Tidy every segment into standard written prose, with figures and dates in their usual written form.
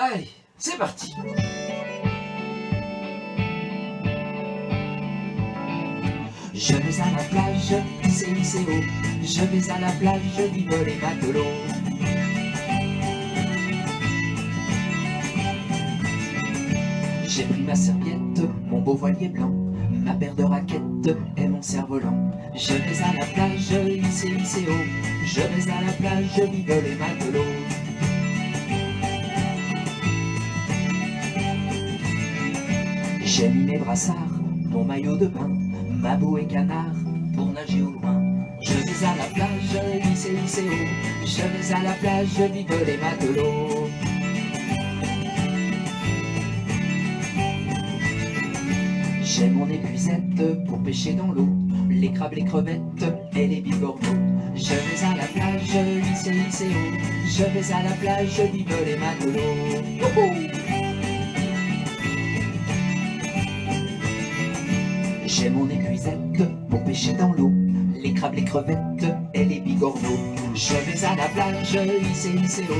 Allez, c'est parti. Je vais à la plage, ICICO. Je vais à la plage, vive les matelots. J'ai pris ma serviette, mon beau voilier blanc, ma paire de raquettes et mon cerf-volant. Je vais à la plage, ICICO. Je vais à la plage, vive les matelots. J'ai mis mes brassards, mon maillot de bain, ma bouée canard pour nager au loin. Je vais à la plage, ICICO. Je vais à la plage, vive les matelots. J'ai mon épuisette pour pêcher dans l'eau, les crabes, les crevettes et les bigorneaux. Je vais à la plage, ICICO. Je vais à la plage, vive les matelots. Youhou! J'ai mon épuisette pour pêcher dans l'eau, les crabes, les crevettes et les bigorneaux. Je vais à la plage, ICICO.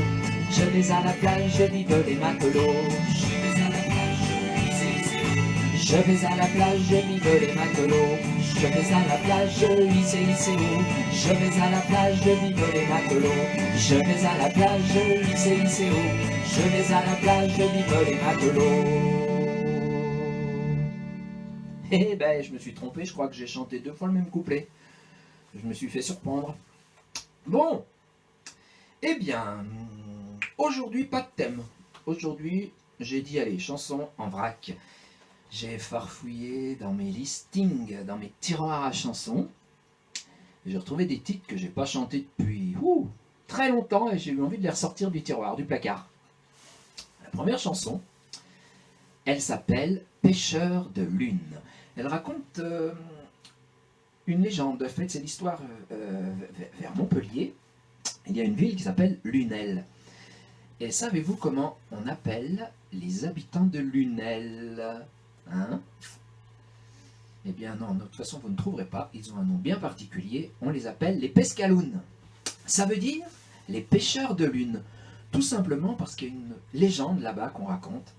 Je vais à la plage, vive les matelots. Je vais à la plage, vive les matelots. Je vais à la plage, ICICO. Je vais à la plage, vive les matelots. Je vais à la plage, ICICO. Je vais à la plage, vive les matelots. Eh ben, je me suis trompé, je crois que j'ai chanté 2 fois le même couplet. Je me suis fait surprendre. Bon, eh bien, aujourd'hui, pas de thème. Aujourd'hui, j'ai dit, allez, chanson en vrac. J'ai farfouillé dans mes listings, dans mes tiroirs à chansons. J'ai retrouvé des titres que j'ai pas chantés depuis très longtemps et j'ai eu envie de les ressortir du tiroir, du placard. La première chanson, elle s'appelle Pêcheur de lune. Elle raconte une légende. En fait, c'est l'histoire vers Montpellier. Il y a une ville qui s'appelle Lunel. Et savez-vous comment on appelle les habitants de Lunel? Hein? Eh bien non, de toute façon vous ne trouverez pas, ils ont un nom bien particulier, on les appelle les pescalounes. Ça veut dire les pêcheurs de lune, tout simplement parce qu'il y a une légende là-bas qu'on raconte,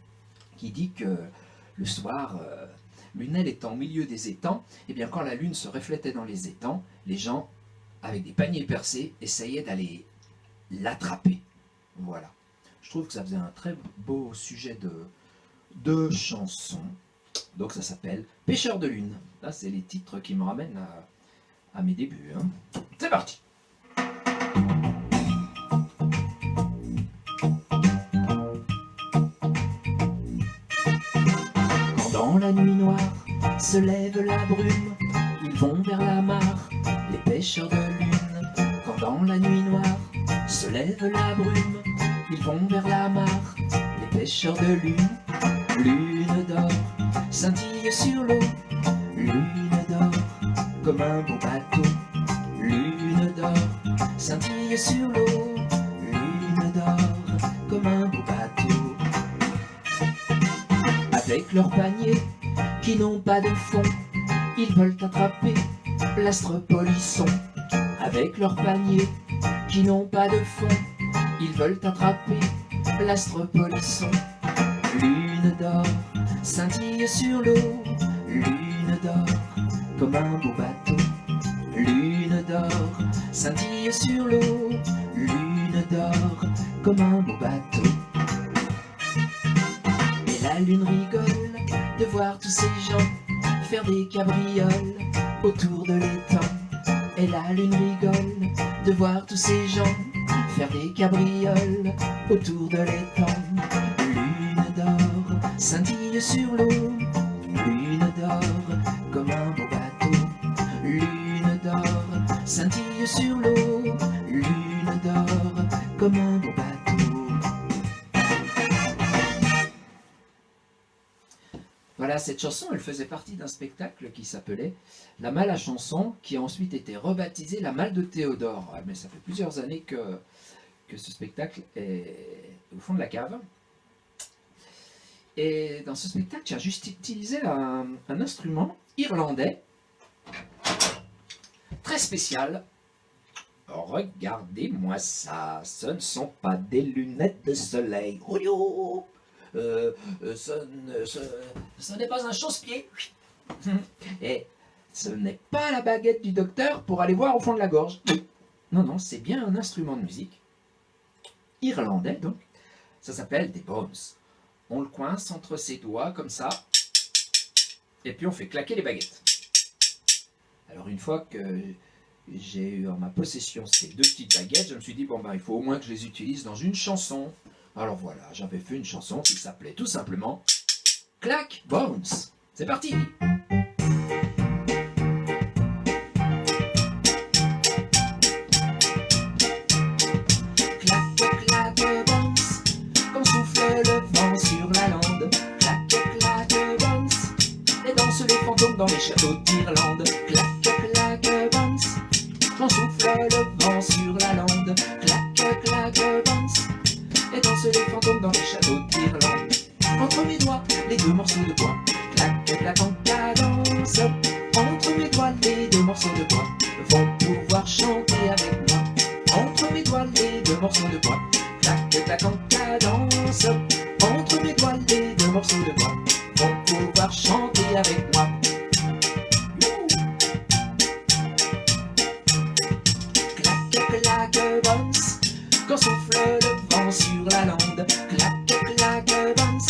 qui dit que le soir, Lunel étant au milieu des étangs, eh bien quand la lune se reflétait dans les étangs, les gens, avec des paniers percés, essayaient d'aller l'attraper. Voilà. Je trouve que ça faisait un très beau sujet de chanson. Donc ça s'appelle Pêcheur de lune. Là, c'est les titres qui me ramènent à mes débuts. Hein. C'est parti. Quand dans la nuit noire se lève la brume, ils vont vers la mare, les pêcheurs de lune. Quand dans la nuit noire se lève la brume, ils vont vers la mare, les pêcheurs de lune. Lune d'or scintille sur l'eau, lune d'or comme un beau bateau. Lune d'or scintille sur l'eau, lune d'or comme un beau bateau. Avec leurs paniers qui n'ont pas de fond, ils veulent attraper l'astre polisson. Avec leurs paniers qui n'ont pas de fond, ils veulent attraper l'astre polisson. Lune d'or scintille sur l'eau, lune d'or comme un beau bateau. Lune d'or scintille sur l'eau, lune d'or comme un beau bateau. Et la lune rigole de voir tous ces gens faire des cabrioles autour de l'étang. Et la lune rigole de voir tous ces gens faire des cabrioles autour de l'étang. Lune d'or scintille sur l'eau, lune d'or comme un beau bateau. Lune d'or scintille sur l'eau, lune d'or comme un beau bateau. Voilà, cette chanson, elle faisait partie d'un spectacle qui s'appelait La Malle à chanson, qui a ensuite été rebaptisé La Malle de Théodore. Mais ça fait plusieurs années que ce spectacle est au fond de la cave. Et dans ce spectacle, j'ai juste utilisé un instrument irlandais, très spécial, Regardez-moi ça, ce ne sont pas des lunettes de soleil. Oh yo, ce n'est pas un chausse-pied. Et ce n'est pas la baguette du docteur pour aller voir au fond de la gorge. Non, non, c'est bien un instrument de musique. Irlandais, donc. Ça s'appelle des bones. On le coince entre ses doigts, comme ça. Et puis on fait claquer les baguettes. Alors une fois que j'ai eu en ma possession ces deux petites baguettes, je me suis dit, bon ben il faut au moins que je les utilise dans une chanson. Alors voilà, j'avais fait une chanson qui s'appelait tout simplement Clack Bones. C'est parti! Clac, clac, bones, quand souffle le vent sur la lande. Clac, clac, bones, et dansent les fantômes dans les châteaux d'Irlande. Clac, clac, bones, quand souffle le vent sur la lande. Clac, clac, bones, et dansent les fantômes dans les châteaux d'Irlande. Entre mes doigts, les deux morceaux de bois. Clac, clac, en cadence. Entre mes doigts, les deux morceaux de bois vont pouvoir chanter avec moi. Entre mes doigts, les deux morceaux de bois. Clac, clac, en cadence. Entre mes doigts, les deux morceaux de bois vont pouvoir chanter avec moi. Clac, clac, bones, quand souffle le vent sur la lande. Clac, clac, bones,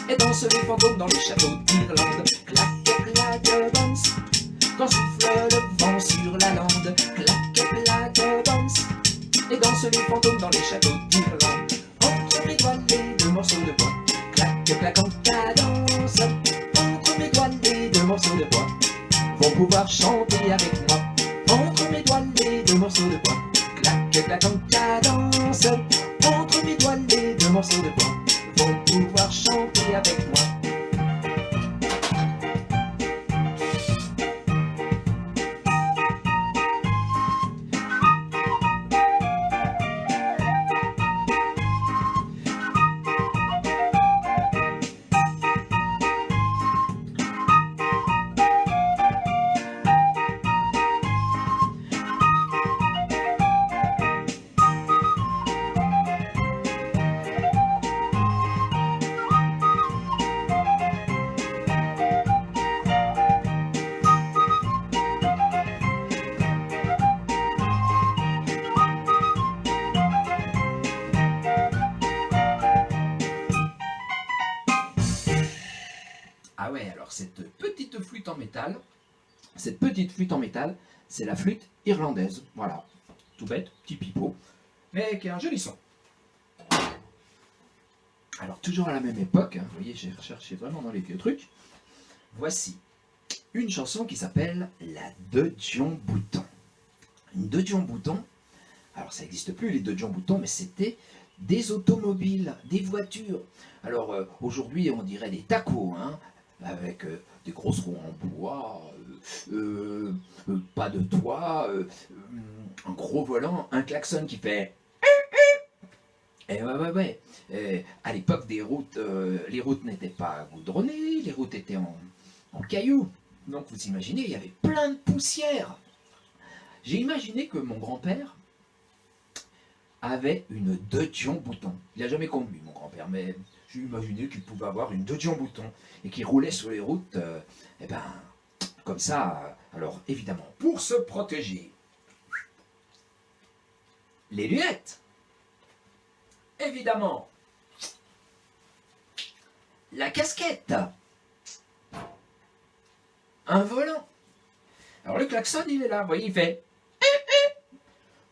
et dansent les fantômes dans les châteaux d'Irlande. Clac, clac, bones, quand souffle le vent sur la lande. Clac, clac, bones, et dansent les fantômes dans les châteaux d'Irlande. Entre mes doigts, les deux morceaux de bois. Clac, clac, en cadence. Entre mes doigts, les deux morceaux de bois vont pouvoir chanter avec moi. Entre mes doigts, les deux morceaux de bois. Clac, clac, en cadence. Entre mes doigts, les deux morceaux de bois vont pouvoir chanter avec moi. Ah ouais, alors cette petite flûte en métal, c'est la flûte irlandaise. Voilà, tout bête, petit pipeau, mais qui a un joli son. Alors toujours à la même époque, hein, vous voyez, j'ai recherché vraiment dans les vieux trucs. Voici une chanson qui s'appelle La De Dion Bouton. Une De Dion Bouton, alors ça n'existe plus les De Dion Bouton, mais c'était des automobiles, des voitures. Alors aujourd'hui on dirait des tacos, hein, avec des grosses roues en bois, pas de toit, un gros volant, un klaxon qui fait... Et ouais. À l'époque des routes, les routes n'étaient pas goudronnées, les routes étaient en cailloux. Donc vous imaginez, il y avait plein de poussière. J'ai imaginé que mon grand-père avait une De Dion Bouton. Il n'a jamais conduit, mon grand-père, mais j'ai imaginé qu'il pouvait avoir une De Dion Bouton et qu'il roulait sur les routes, comme ça. Alors évidemment, pour se protéger, les lunettes. Évidemment, la casquette, un volant. Alors le klaxon, il est là, vous voyez, il fait...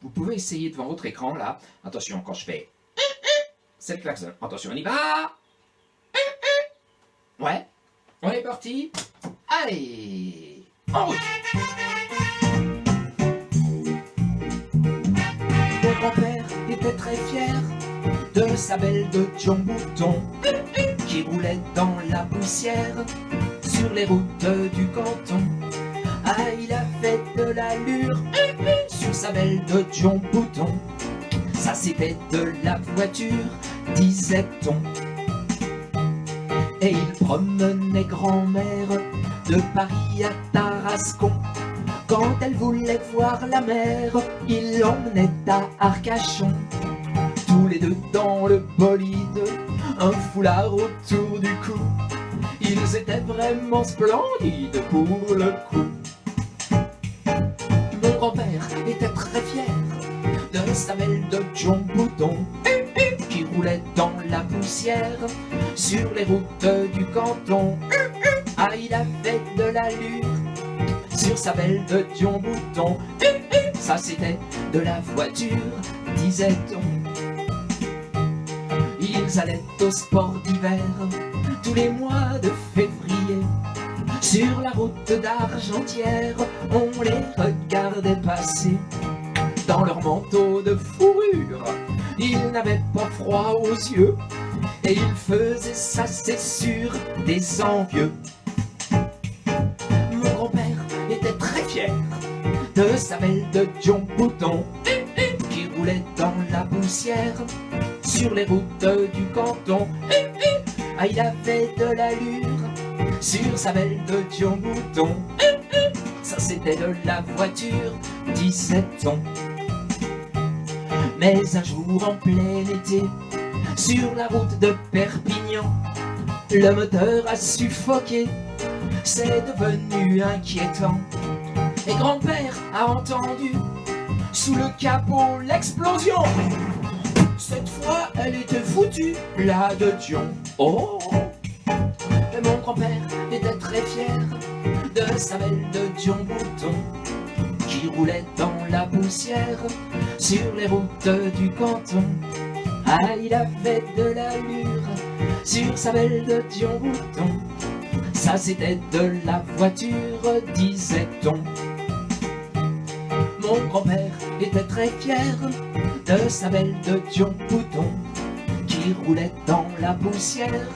Vous pouvez essayer devant votre écran, là. Attention, quand je fais... C'est le klaxon. Attention, on y va. Ouais, on est parti. Allez, en route. Mon grand-père était très fier de sa belle De Dion Bouton qui roulait dans la poussière sur les routes du canton. Ah, il a fait de l'allure sur sa belle De Dion Bouton. Ça c'était de la voiture, disait-on. Et il promenait grand-mère de Paris à Tarascon. Quand elle voulait voir la mer, il l'emmenait à Arcachon. Tous les deux dans le bolide, un foulard autour du cou. Ils étaient vraiment splendides pour le coup. Mon grand-père était très fier de sa belle de John Bouton qui roulait dans la poussière sur les routes du canton. Ah, il avait de l'allure sur sa belle de John Bouton. Ça c'était de la voiture, disait-on. Ils allaient au sport d'hiver tous les mois de février. Sur la route d'Argentière, on les regardait passer. Dans leur manteau de fourrure, ils n'avaient pas froid aux yeux. Et ils faisaient ça, c'est sûr, des envieux. Mon grand-père était très fier de sa belle de John Bouton qui roulait dans la poussière sur les routes du canton. Ah, il avait de l'allure sur sa belle de John Bouton. Ça c'était de la voiture, disait-on. Mais un jour en plein été, sur la route de Perpignan, le moteur a suffoqué, c'est devenu inquiétant. Et grand-père a entendu sous le capot l'explosion. Cette fois elle était foutue, la de Dion. Oh! Et mon grand-père était très fier de sa belle de John Bouton qui roulait dans la poussière sur les routes du canton. Ah, il avait de l'allure sur sa belle de John Bouton. Ça c'était de la voiture, disait-on. Mon grand-père était très fier de sa belle de John Bouton qui roulait dans la poussière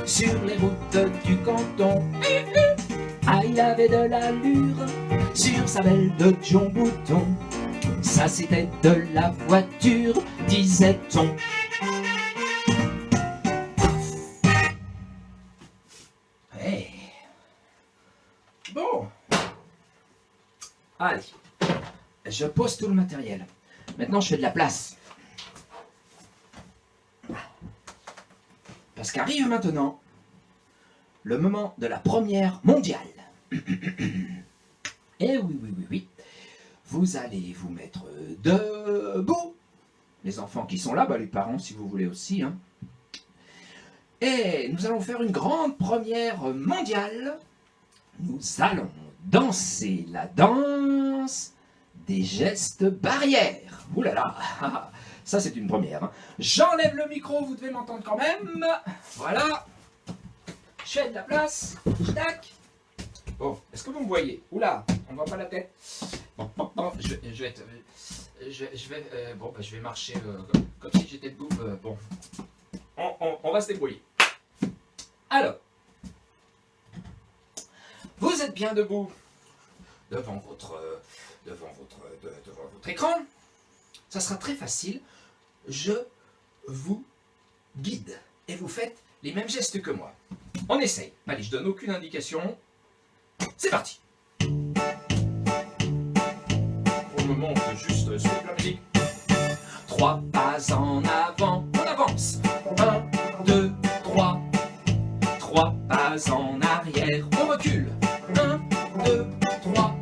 sur les routes du canton. Ah, il avait de l'allure sur sa belle de John Bouton. Ça c'était de la voiture, disait-on. Hey. Bon. Allez. Je pose tout le matériel. Maintenant je fais de la place. Parce qu'arrive maintenant le moment de la première mondiale. Et oui. Vous allez vous mettre debout. Les enfants qui sont là, les parents si vous voulez aussi. Hein. Et nous allons faire une grande première mondiale. Nous allons danser la danse des gestes barrières. Ouh là là, ça c'est une première. Hein. J'enlève le micro, vous devez m'entendre quand même. Voilà. Je fais de la place. Tac. Bon, est-ce que vous me voyez? Oula, on ne voit pas la tête. Bon, je vais marcher comme si j'étais debout. Bon, on va se débrouiller. Alors, vous êtes bien debout devant votre écran. Ça sera très facile. Je vous guide et vous faites les mêmes gestes que moi. On essaye. Allez, je donne aucune indication. C'est parti. Pour le moment, on fait juste suivre la musique. 3 pas en avant, on avance. 1, 2, 3. 3 pas en arrière, on recule. 1, 2, 3.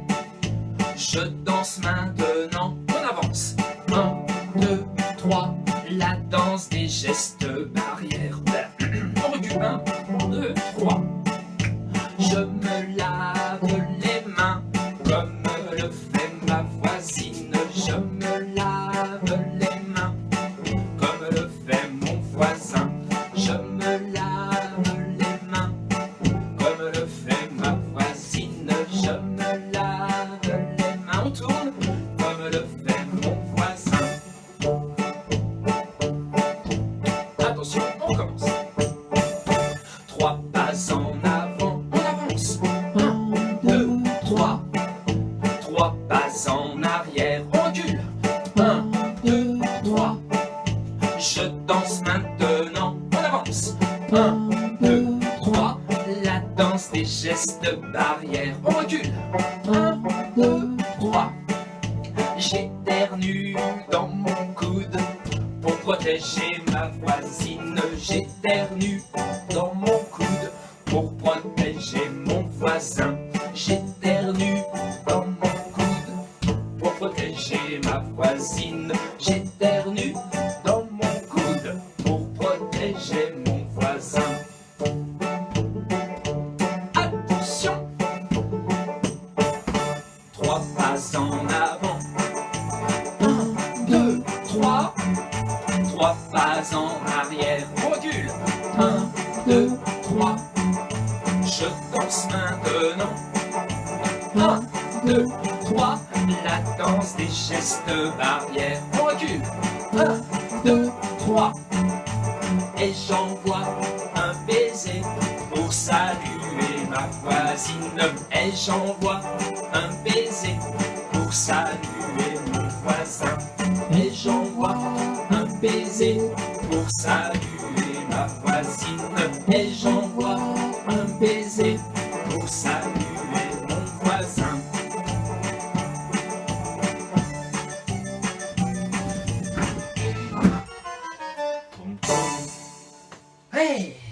Je danse maintenant, on avance. 1, 2, 3. La danse des gestes barrières. On recule. 1, 2, 3. Je me lave les mains comme le fait ma voisine. Je me lave les mains comme le fait mon voisin. Je me lave les mains comme le fait ma voisine. Je me lave les mains. On tourne comme le fait mon voisin. Attention, on commence. 3 pas en avant, on avance. 1, 2, 3. 3 pas en arrière, on recule. 1, 2, 3. Je danse maintenant, on avance. 1, 2, 3. La danse des gestes barrières, on recule. 1, 2, 3 pas en avant. 1, 2, 3. 3 pas en arrière. Recule. 1, 2, 3. Je danse maintenant. 1, 2, 3. La danse des gestes barrières. On recule. 1, 2, 3. Et j'envoie un baiser pour saluer ma voisine. Et j'envoie un baiser pour saluer mon voisin. Et j'envoie un baiser pour saluer ma voisine. Et j'envoie un baiser pour saluer mon voisin. Hey!